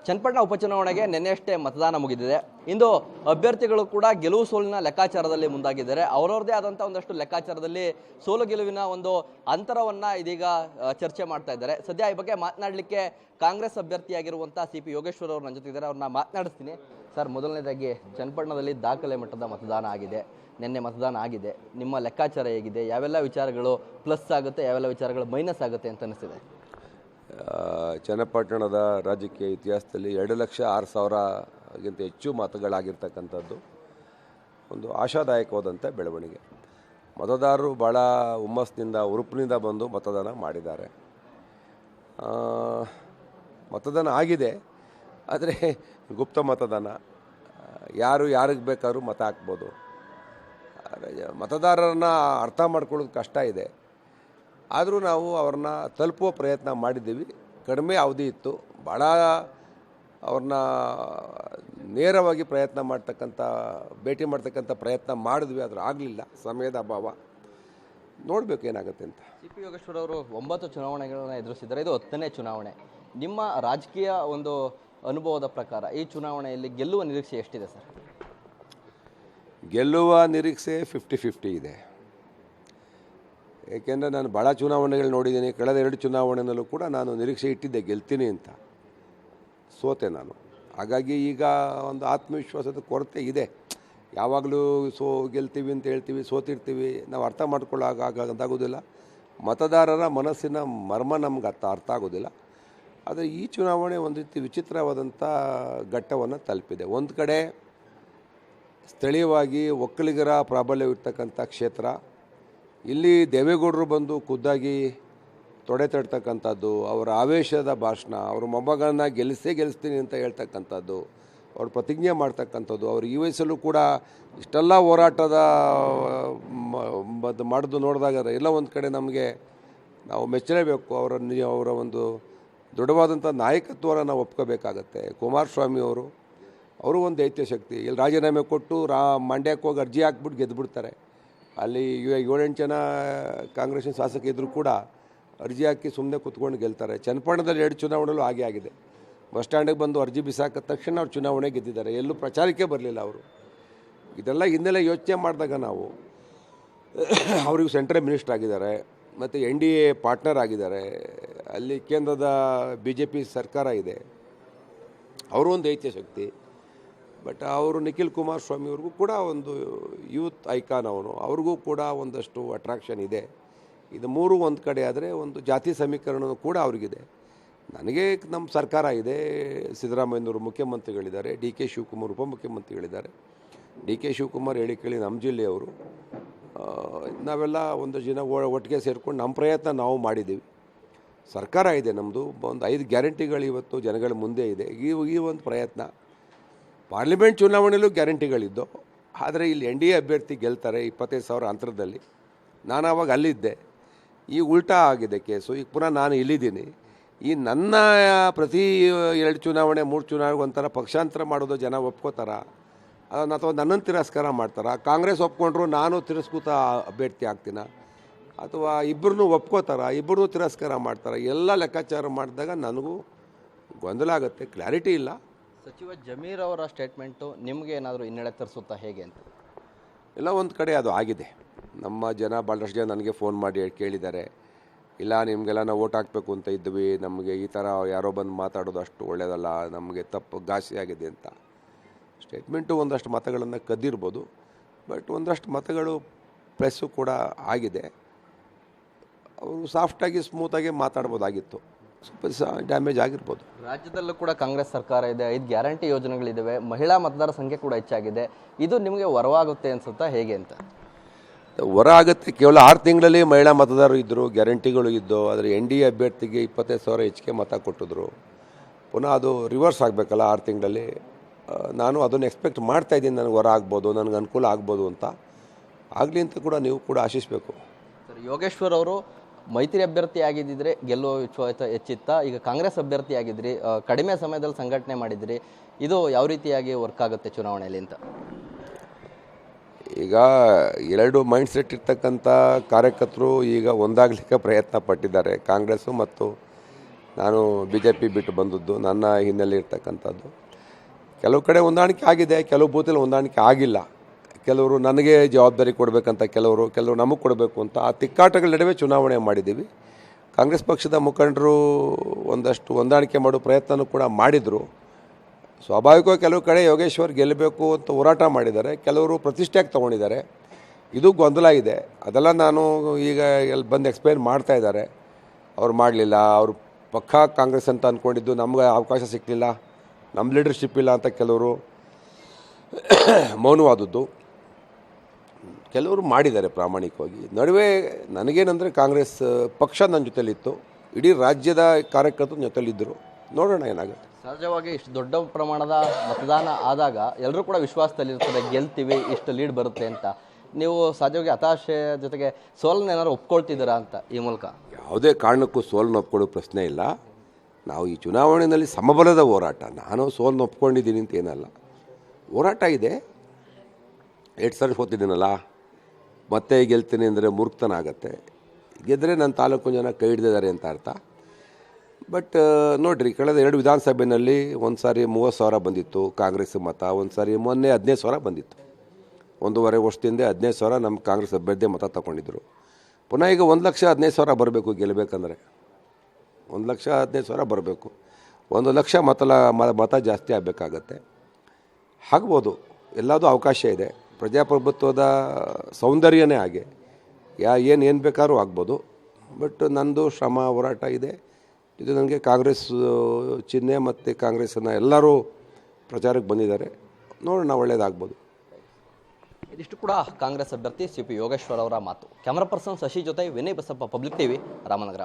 ಚನ್ನಪಟ್ಟಣ ಉಪಚುನಾವಣೆಗೆ ನಿನ್ನೆಯಷ್ಟೇ ಮತದಾನ ಮುಗಿದಿದೆ. ಇಂದು ಅಭ್ಯರ್ಥಿಗಳು ಕೂಡ ಗೆಲುವು ಸೋಲಿನ ಲೆಕ್ಕಾಚಾರದಲ್ಲಿ ಮುಂದಾಗಿದ್ದಾರೆ. ಅವರವರದೇ ಆದಂಥ ಒಂದಷ್ಟು ಲೆಕ್ಕಾಚಾರದಲ್ಲಿ ಸೋಲು ಗೆಲುವಿನ ಒಂದು ಅಂತರವನ್ನು ಇದೀಗ ಚರ್ಚೆ ಮಾಡ್ತಾ ಇದ್ದಾರೆ. ಸದ್ಯ ಈ ಬಗ್ಗೆ ಮಾತನಾಡಲಿಕ್ಕೆ ಕಾಂಗ್ರೆಸ್ ಅಭ್ಯರ್ಥಿಯಾಗಿರುವಂಥ CP ಯೋಗೇಶ್ವರ್ ಅವರು ನನ್ನ ಜೊತೆ ಇದ್ದಾರೆ. ಅವ್ರನ್ನ ಮಾತನಾಡಿಸ್ತೀನಿ. ಸರ್, ಮೊದಲನೇದಾಗಿ ಚನ್ನಪಟ್ಟಣದಲ್ಲಿ ದಾಖಲೆ ಮಟ್ಟದ ಮತದಾನ ಆಗಿದೆ. ನಿನ್ನೆ ಮತದಾನ ಆಗಿದೆ. ನಿಮ್ಮ ಲೆಕ್ಕಾಚಾರ ಹೇಗಿದೆ? ಯಾವೆಲ್ಲ ವಿಚಾರಗಳು ಪ್ಲಸ್ ಆಗುತ್ತೆ, ಯಾವೆಲ್ಲ ವಿಚಾರಗಳು ಮೈನಸ್ ಆಗುತ್ತೆ ಅಂತ ಅನಿಸ್ತಿದೆ? ಚನ್ನಪಟ್ಟಣದ ರಾಜಕೀಯ ಇತಿಹಾಸದಲ್ಲಿ 2,06,000ಗಿಂತ ಹೆಚ್ಚು ಮತಗಳಾಗಿರ್ತಕ್ಕಂಥದ್ದು ಒಂದು ಆಶಾದಾಯಕವಾದಂಥ ಬೆಳವಣಿಗೆ. ಮತದಾರರು ಭಾಳ ಹುಮ್ಮಸ್ಸಿನಿಂದ ಹುರುಪಿನಿಂದ ಬಂದು ಮತದಾನ ಮಾಡಿದ್ದಾರೆ. ಮತದಾನ ಆಗಿದೆ, ಆದರೆ ಗುಪ್ತ ಮತದಾನ, ಯಾರಿಗೆ ಬೇಕಾದ್ರೂ ಮತ ಹಾಕ್ಬೋದು. ಮತದಾರರನ್ನ ಅರ್ಥ ಮಾಡ್ಕೊಳ್ಳೋದು ಕಷ್ಟ ಇದೆ. ಆದರೂ ನಾವು ಅವ್ರನ್ನ ತಲುಪುವ ಪ್ರಯತ್ನ ಮಾಡಿದ್ದೀವಿ. ಕಡಿಮೆ ಅವಧಿ ಇತ್ತು, ಭಾಳ ಅವ್ರನ್ನ ನೇರವಾಗಿ ಭೇಟಿ ಮಾಡ್ತಕ್ಕಂಥ ಪ್ರಯತ್ನ ಮಾಡಿದ್ವಿ, ಆದರೆ ಆಗಲಿಲ್ಲ, ಸಮಯದ ಅಭಾವ. ನೋಡಬೇಕು ಏನಾಗುತ್ತೆ ಅಂತ. CP ಯೋಗೇಶ್ವರ್ ಅವರು 9 ಚುನಾವಣೆಗಳನ್ನ ಎದುರಿಸಿದ್ದಾರೆ. ಇದು 10ನೇ ಚುನಾವಣೆ. ನಿಮ್ಮ ರಾಜಕೀಯ ಒಂದು ಅನುಭವದ ಪ್ರಕಾರ ಈ ಚುನಾವಣೆಯಲ್ಲಿ ಗೆಲ್ಲುವ ನಿರೀಕ್ಷೆ ಎಷ್ಟಿದೆ ಸರ್? ಗೆಲ್ಲುವ ನಿರೀಕ್ಷೆ 50-50 ಇದೆ. ಏಕೆಂದರೆ ನಾನು ಭಾಳ ಚುನಾವಣೆಗಳು ನೋಡಿದ್ದೀನಿ. ಕಳೆದ 2 ಚುನಾವಣೆಯಲ್ಲೂ ಕೂಡ ನಾನು ನಿರೀಕ್ಷೆ ಇಟ್ಟಿದ್ದೆ ಗೆಲ್ತೀನಿ ಅಂತ, ಸೋತೆ ನಾನು. ಹಾಗಾಗಿ ಈಗ ಒಂದು ಆತ್ಮವಿಶ್ವಾಸದ ಕೊರತೆ ಇದೆ. ಯಾವಾಗಲೂ ಗೆಲ್ತೀವಿ ಅಂತ ಹೇಳ್ತೀವಿ, ಸೋತಿರ್ತೀವಿ. ನಾವು ಅರ್ಥ ಮಾಡ್ಕೊಳ್ಳೋಕ್ಕಾಗೋದಿಲ್ಲ. ಮತದಾರರ ಮನಸ್ಸಿನ ಮರ್ಮ ನಮ್ಗೆ ಅರ್ಥ ಆಗೋದಿಲ್ಲ. ಆದರೆ ಈ ಚುನಾವಣೆ ಒಂದು ರೀತಿ ವಿಚಿತ್ರವಾದಂಥ ಘಟ್ಟವನ್ನು ತಲುಪಿದೆ. ಒಂದು ಕಡೆ ಸ್ಥಳೀಯವಾಗಿ ಒಕ್ಕಲಿಗರ ಪ್ರಾಬಲ್ಯವಿರ್ತಕ್ಕಂಥ ಕ್ಷೇತ್ರ, ಇಲ್ಲಿ ದೇವೇಗೌಡರು ಬಂದು ಖುದ್ದಾಗಿ ತೊಡೆ ತಡ್ತಕ್ಕಂಥದ್ದು, ಅವರ ಆವೇಶದ ಭಾಷಣ, ಅವ್ರ ಮೊಮ್ಮಗನ ಗೆಲ್ಲಿಸ್ತೀನಿ ಅಂತ ಹೇಳ್ತಕ್ಕಂಥದ್ದು, ಅವ್ರು ಪ್ರತಿಜ್ಞೆ ಮಾಡ್ತಕ್ಕಂಥದ್ದು, ಅವ್ರು ಈ ವಯಸ್ಸಲ್ಲೂ ಕೂಡ ಇಷ್ಟೆಲ್ಲ ಹೋರಾಟದ ಮಾಡೋದು ನೋಡಿದಾಗ ಎಲ್ಲ ಒಂದು ಕಡೆ ನಾವು ಮೆಚ್ಚಲೇಬೇಕು. ಅವರ ಒಂದು ದೃಢವಾದಂಥ ನಾಯಕತ್ವವನ್ನು ನಾವು ಒಪ್ಕೋಬೇಕಾಗತ್ತೆ. ಕುಮಾರಸ್ವಾಮಿ ಅವರು ಒಂದು ದೈತ್ಯ ಶಕ್ತಿ. ಇಲ್ಲಿ ರಾಜೀನಾಮೆ ಕೊಟ್ಟು ಮಂಡ್ಯಕ್ಕೆ ಹೋಗಿ ಅರ್ಜಿ ಹಾಕ್ಬಿಟ್ಟು ಗೆದ್ದುಬಿಡ್ತಾರೆ. ಅಲ್ಲಿ 7-8 ಜನ ಕಾಂಗ್ರೆಸ್ಸಿನ ಶಾಸಕ ಇದ್ದರೂ ಕೂಡ ಅರ್ಜಿ ಹಾಕಿ ಸುಮ್ಮನೆ ಕೂತ್ಕೊಂಡು ಗೆಲ್ತಾರೆ. ಚನ್ನಪಟ್ಟಣದಲ್ಲಿ 2 ಚುನಾವಣೆಗಳು ಆಗಿದೆ. ಬಸ್ ಸ್ಟ್ಯಾಂಡಿಗೆ ಬಂದು ಅರ್ಜಿ ಬಿಸಾಕಿದ ತಕ್ಷಣ ಅವ್ರು ಚುನಾವಣೆ ಗೆದ್ದಿದ್ದಾರೆ. ಎಲ್ಲೂ ಪ್ರಚಾರಕ್ಕೆ ಬರಲಿಲ್ಲ ಅವರು. ಇದೆಲ್ಲ ಹಿನ್ನೆಲೆ ಯೋಚನೆ ಮಾಡಿದಾಗ ನಾವು ಅವರಿಗೂ ಸೆಂಟ್ರಲ್ ಮಿನಿಸ್ಟರ್ ಆಗಿದ್ದಾರೆ, ಮತ್ತು NDA ಪಾರ್ಟ್ನರ್ ಆಗಿದ್ದಾರೆ. ಅಲ್ಲಿ ಕೇಂದ್ರದ BJP ಸರ್ಕಾರ ಇದೆ. ಅವರು ಒಂದು ದೈತ್ಯ ಶಕ್ತಿ. ಬಟ್ ಅವರು ನಿಖಿಲ್ ಕುಮಾರಸ್ವಾಮಿ ಅವ್ರಿಗೂ ಕೂಡ ಒಂದು ಯೂತ್ ಐಕಾನ್, ಅವ್ರಿಗೂ ಕೂಡ ಒಂದಷ್ಟು ಅಟ್ರಾಕ್ಷನ್ ಇದೆ. ಇದು ಮೂರು ಒಂದು ಕಡೆ ಆದರೆ ಒಂದು ಜಾತಿ ಸಮೀಕರಣ ಕೂಡ ಅವ್ರಿಗಿದೆ. ನನಗೆ ನಮ್ಮ ಸರ್ಕಾರ ಇದೆ, ಸಿದ್ದರಾಮಯ್ಯನವರು ಮುಖ್ಯಮಂತ್ರಿಗಳಿದ್ದಾರೆ, DK ಶಿವಕುಮಾರ್ ಉಪಮುಖ್ಯಮಂತ್ರಿಗಳಿದ್ದಾರೆ. DK ಶಿವಕುಮಾರ್ ಹೇಳಿ ಕೇಳಿ ನಮ್ಮ ಜಿಲ್ಲೆಯವರು. ನಾವೆಲ್ಲ ಒಂದು ಜನ ಒಟ್ಟಿಗೆ ಸೇರ್ಕೊಂಡು ನಮ್ಮ ಪ್ರಯತ್ನ ನಾವು ಮಾಡಿದ್ದೀವಿ. ಸರ್ಕಾರ ಇದೆ ನಮ್ಮದು. ಒಂದು 5 ಗ್ಯಾರಂಟಿಗಳು ಇವತ್ತು ಜನಗಳ ಮುಂದೆ ಇದೆ. ಈ ಒಂದು ಪ್ರಯತ್ನ. ಪಾರ್ಲಿಮೆಂಟ್ ಚುನಾವಣೆಯಲ್ಲೂ ಗ್ಯಾರಂಟಿಗಳಿದ್ದು, ಆದರೆ ಇಲ್ಲಿ NDA ಅಭ್ಯರ್ಥಿ ಗೆಲ್ತಾರೆ 25,000 ಅಂತರದಲ್ಲಿ. ನಾನು ಆವಾಗ ಅಲ್ಲಿದ್ದೆ. ಈಗ ಉಲ್ಟಾ ಆಗಿದೆ ಕೇಸು. ಈಗ ಪುನಃ ನಾನು ಇಲ್ಲಿದ್ದೀನಿ. ಈ ನನ್ನ ಪ್ರತಿ 2 ಚುನಾವಣೆ 3 ಚುನಾವಣೆಗೆ ಒಂಥರ ಪಕ್ಷಾಂತರ ಮಾಡೋದು ಜನ ಒಪ್ಕೋತಾರ, ಅಥವಾ ನನ್ನನ್ನು ತಿರಸ್ಕಾರ ಮಾಡ್ತಾರ? ಕಾಂಗ್ರೆಸ್ ಒಪ್ಕೊಂಡ್ರು ನಾನು ತಿರಸ್ಕೃತ ಅಭ್ಯರ್ಥಿ ಆಗ್ತೀನ, ಅಥವಾ ಇಬ್ಬರನ್ನೂ ಒಪ್ಕೋತಾರ, ಇಬ್ಬರನ್ನೂ ತಿರಸ್ಕಾರ ಮಾಡ್ತಾರೆ? ಎಲ್ಲ ಲೆಕ್ಕಾಚಾರ ಮಾಡಿದಾಗ ನನಗೂ ಗೊಂದಲ ಆಗುತ್ತೆ, ಕ್ಲಾರಿಟಿ ಇಲ್ಲ. ಸಚಿವ ಜಮೀರ್ ಅವರ ಸ್ಟೇಟ್ಮೆಂಟು ನಿಮಗೆ ಏನಾದರೂ ಹಿನ್ನಡೆ ತರಿಸುತ್ತಾ ಹೇಗೆ ಅಂತ? ಎಲ್ಲ ಒಂದು ಕಡೆ ಅದು ಆಗಿದೆ. ನಮ್ಮ ಜನ ಭಾಳಷ್ಟು ಜನ ನನಗೆ ಫೋನ್ ಮಾಡಿ ಕೇಳಿದ್ದಾರೆ, ಇಲ್ಲ ನಿಮಗೆಲ್ಲ ನಾವು ಓಟ್ ಹಾಕಬೇಕು ಅಂತ ಇದ್ವಿ, ನಮಗೆ ಈ ಥರ ಯಾರೋ ಬಂದು ಮಾತಾಡೋದು ಅಷ್ಟು ಒಳ್ಳೆಯದಲ್ಲ, ನಮಗೆ ತಪ್ಪು ಘಾಸಿ ಆಗಿದೆ ಅಂತ. ಸ್ಟೇಟ್ಮೆಂಟು ಒಂದಷ್ಟು ಮತಗಳನ್ನು ಕದ್ದಿರ್ಬೋದು, ಬಟ್ ಒಂದಷ್ಟು ಮತಗಳು ಪ್ರೆಸ್ಸು ಕೂಡ ಆಗಿದೆ. ಅವರು ಸಾಫ್ಟಾಗಿ ಸ್ಮೂತಾಗಿ ಮಾತಾಡ್ಬೋದಾಗಿತ್ತು, ಸ್ವಲ್ಪ ಡ್ಯಾಮೇಜ್ ಆಗಿರ್ಬೋದು. ರಾಜ್ಯದಲ್ಲೂ ಕೂಡ ಕಾಂಗ್ರೆಸ್ ಸರ್ಕಾರ ಇದೆ, 5 ಗ್ಯಾರಂಟಿ ಯೋಜನೆಗಳಿದ್ದಾವೆ, ಮಹಿಳಾ ಮತದಾರ ಸಂಖ್ಯೆ ಕೂಡ ಹೆಚ್ಚಾಗಿದೆ. ಇದು ನಿಮಗೆ ವರವಾಗುತ್ತೆ ಅನಿಸುತ್ತಾ ಹೇಗೆ ಅಂತ? ಹೊರ ಆಗುತ್ತೆ. ಕೇವಲ 6 ತಿಂಗಳಲ್ಲಿ ಮಹಿಳಾ ಮತದಾರರು ಇದ್ದರು, ಗ್ಯಾರಂಟಿಗಳು ಇದ್ದು, ಆದರೆ NDA ಅಭ್ಯರ್ಥಿಗೆ 25,000 ಹೆಚ್ಚಿಗೆ ಮತ ಕೊಟ್ಟಿದ್ರು. ಪುನಃ ಅದು ರಿವರ್ಸ್ ಆಗಬೇಕಲ್ಲ 6 ತಿಂಗಳಲ್ಲಿ. ನಾನು ಅದನ್ನು ಎಕ್ಸ್ಪೆಕ್ಟ್ ಮಾಡ್ತಾಯಿದ್ದೀನಿ, ನನಗೆ ಹೊರ ಆಗ್ಬೋದು, ನನಗೆ ಅನುಕೂಲ ಆಗ್ಬೋದು ಅಂತ. ಆಗಲಿ ಅಂತ ಕೂಡ ನೀವು ಕೂಡ ಆಶಿಸಬೇಕು. ಸರ್, ಯೋಗೇಶ್ವರ್ ಅವರು ಮೈತ್ರಿ ಅಭ್ಯರ್ಥಿ ಆಗಿದ್ದಿದ್ರೆ ಗೆಲ್ಲುವ ವಿಶ್ವಾಸ ಹೆಚ್ಚಿತ್ತ. ಈಗ ಕಾಂಗ್ರೆಸ್ ಅಭ್ಯರ್ಥಿ ಆಗಿದ್ರಿ, ಕಡಿಮೆ ಸಮಯದಲ್ಲಿ ಸಂಘಟನೆ ಮಾಡಿದ್ರಿ. ಇದು ಯಾವ ರೀತಿಯಾಗಿ ವರ್ಕ್ ಆಗುತ್ತೆ ಚುನಾವಣೆಯಲ್ಲಿ ಅಂತ? ಈಗ 2 ಮೈಂಡ್ ಸೆಟ್ ಇರ್ತಕ್ಕಂಥ ಕಾರ್ಯಕರ್ತರು ಈಗ ಒಂದಾಗಲಿಕ್ಕೆ ಪ್ರಯತ್ನ ಪಟ್ಟಿದ್ದಾರೆ. ಕಾಂಗ್ರೆಸ್ಸು ಮತ್ತು ನಾನು BJP ಬಿಟ್ಟು ಬಂದದ್ದು, ನನ್ನ ಹಿನ್ನೆಲೆ ಇರ್ತಕ್ಕಂಥದ್ದು. ಕೆಲವು ಕಡೆ ಹೊಂದಾಣಿಕೆ ಆಗಿದೆ, ಕೆಲವು ಬೂತಲ್ಲಿ ಹೊಂದಾಣಿಕೆ ಆಗಿಲ್ಲ. ಕೆಲವರು ನನಗೆ ಜವಾಬ್ದಾರಿ ಕೊಡಬೇಕಂತ, ಕೆಲವರು ನಮಗೆ ಕೊಡಬೇಕು ಅಂತ ಆ ತಿಕ್ಕಾಟಗಳ ನಡುವೆ ಚುನಾವಣೆ ಮಾಡಿದ್ದೀವಿ. ಕಾಂಗ್ರೆಸ್ ಪಕ್ಷದ ಮುಖಂಡರು ಒಂದಷ್ಟು ಹೊಂದಾಣಿಕೆ ಮಾಡೋ ಪ್ರಯತ್ನನೂ ಕೂಡ ಮಾಡಿದರು. ಸ್ವಾಭಾವಿಕವಾಗಿ ಕೆಲವು ಕಡೆ ಯೋಗೇಶ್ವರ್ ಗೆಲ್ಲಬೇಕು ಅಂತ ಹೋರಾಟ ಮಾಡಿದ್ದಾರೆ, ಕೆಲವರು ಪ್ರತಿಷ್ಠೆಯಾಗಿ ತೊಗೊಂಡಿದ್ದಾರೆ. ಇದು ಗೊಂದಲ ಇದೆ. ಅದೆಲ್ಲ ನಾನು ಈಗ ಎಲ್ಲಿ ಬಂದು ಎಕ್ಸ್ಪ್ಲೈನ್ ಮಾಡ್ತಾ ಇದ್ದಾರೆ. ಅವ್ರು ಮಾಡಲಿಲ್ಲ, ಅವರು ಪಕ್ಕಾ ಕಾಂಗ್ರೆಸ್ ಅಂತ ಅಂದ್ಕೊಂಡಿದ್ದು, ನಮ್ಗೆ ಅವಕಾಶ ಸಿಕ್ಕಲಿಲ್ಲ, ನಮ್ಮ ಲೀಡರ್ಶಿಪ್ ಇಲ್ಲ ಅಂತ ಕೆಲವರು ಮೌನವಾದದ್ದು. ಕೆಲವರು ಮಾಡಿದ್ದಾರೆ ಪ್ರಾಮಾಣಿಕವಾಗಿ. ನಡುವೆ ನನಗೇನೆಂದರೆ ಕಾಂಗ್ರೆಸ್ ಪಕ್ಷ ನನ್ನ ಜೊತೆಲಿತ್ತು, ಇಡೀ ರಾಜ್ಯದ ಕಾರ್ಯಕರ್ತರು ಜೊತೆಲಿದ್ದರು. ನೋಡೋಣ ಏನಾಗುತ್ತೆ. ಸಹಜವಾಗಿ ಇಷ್ಟು ದೊಡ್ಡ ಪ್ರಮಾಣದ ಮತದಾನ ಆದಾಗ ಎಲ್ಲರೂ ಕೂಡ ವಿಶ್ವಾಸದಲ್ಲಿರ್ತಾರೆ, ಗೆಲ್ತೀವಿ, ಇಷ್ಟು ಲೀಡ್ ಬರುತ್ತೆ ಅಂತ. ನೀವು ಸಹಜವಾಗಿ ಹತಾಶೆ ಜೊತೆಗೆ ಸೋಲನ್ನ ಏನಾದ್ರು ಒಪ್ಕೊಳ್ತಿದ್ದೀರಾ ಅಂತ ಈ ಮೂಲಕ? ಯಾವುದೇ ಕಾರಣಕ್ಕೂ ಸೋಲನ್ನು ಒಪ್ಕೊಳ್ಳೋ ಪ್ರಶ್ನೆ ಇಲ್ಲ. ನಾವು ಈ ಚುನಾವಣೆಯಲ್ಲಿ ಸಮಬಲದ ಹೋರಾಟ, ನಾನು ಸೋಲನ್ನು ಒಪ್ಕೊಂಡಿದ್ದೀನಿ ಅಂತ ಏನಲ್ಲ, ಹೋರಾಟ ಇದೆ. 8 ಸರಿ ಸೋತಿದ್ದೀನಲ್ಲ, ಮತ್ತೆ ಗೆಲ್ತೀನಿ ಅಂದರೆ ಮೂರ್ಖತನ ಆಗುತ್ತೆ. ಗೆದ್ದರೆ ನನ್ನ ತಾಲೂಕು ಜನ ಕೈ ಹಿಡಿದಿದ್ದಾರೆ ಅಂತ ಅರ್ಥ. ಬಟ್ ನೋಡಿರಿ, ಕಳೆದ 2 ವಿಧಾನಸಭೆಯಲ್ಲಿ ಒಂದು ಸಾರಿ 30,000 ಬಂದಿತ್ತು ಕಾಂಗ್ರೆಸ್ ಮತ, ಒಂದು ಸಾರಿ ಮೊನ್ನೆ 15,000 ಬಂದಿತ್ತು. 1.5 ವರ್ಷದಿಂದ 15,000 ನಮ್ಮ ಕಾಂಗ್ರೆಸ್ ಅಭ್ಯರ್ಥಿ ಮತ ತಗೊಂಡಿದ್ರು. ಪುನಃ ಈಗ 1,15,000 ಬರಬೇಕು ಗೆಲ್ಲಬೇಕಂದ್ರೆ, 1,15,000 ಬರಬೇಕು. 1,00,000 ಮತ ಜಾಸ್ತಿ ಆಗಬೇಕಾಗತ್ತೆ. ಆಗ್ಬೋದು, ಎಲ್ಲದೂ ಅವಕಾಶ ಇದೆ. ಪ್ರಜಾಪ್ರಭುತ್ವದ ಸೌಂದರ್ಯನೇ ಹಾಗೆ, ಏನು ಬೇಕಾದ್ರೂ ಆಗ್ಬೋದು. ಬಟ್ ನಂದು ಶ್ರಮ ಹೋರಾಟ ಇದೆ. ಇದು ನನಗೆ ಕಾಂಗ್ರೆಸ್ ಚಿಹ್ನೆ ಮತ್ತು ಕಾಂಗ್ರೆಸ್ಸನ್ನು ಎಲ್ಲರೂ ಪ್ರಚಾರಕ್ಕೆ ಬಂದಿದ್ದಾರೆ. ನೋಡೋಣ, ಒಳ್ಳೆಯದಾಗ್ಬೋದು. ಇದಿಷ್ಟು ಕೂಡ ಕಾಂಗ್ರೆಸ್ ಅಭ್ಯರ್ಥಿ CP ಯೋಗೇಶ್ವರ್ ಅವರ ಮಾತು. ಕ್ಯಾಮರಾ ಪರ್ಸನ್ ಶಶಿ ಜೊತೆ ವಿನಯ್ ಬಸಪ್ಪ, ಪಬ್ಲಿಕ್ TV, ರಾಮನಗರ.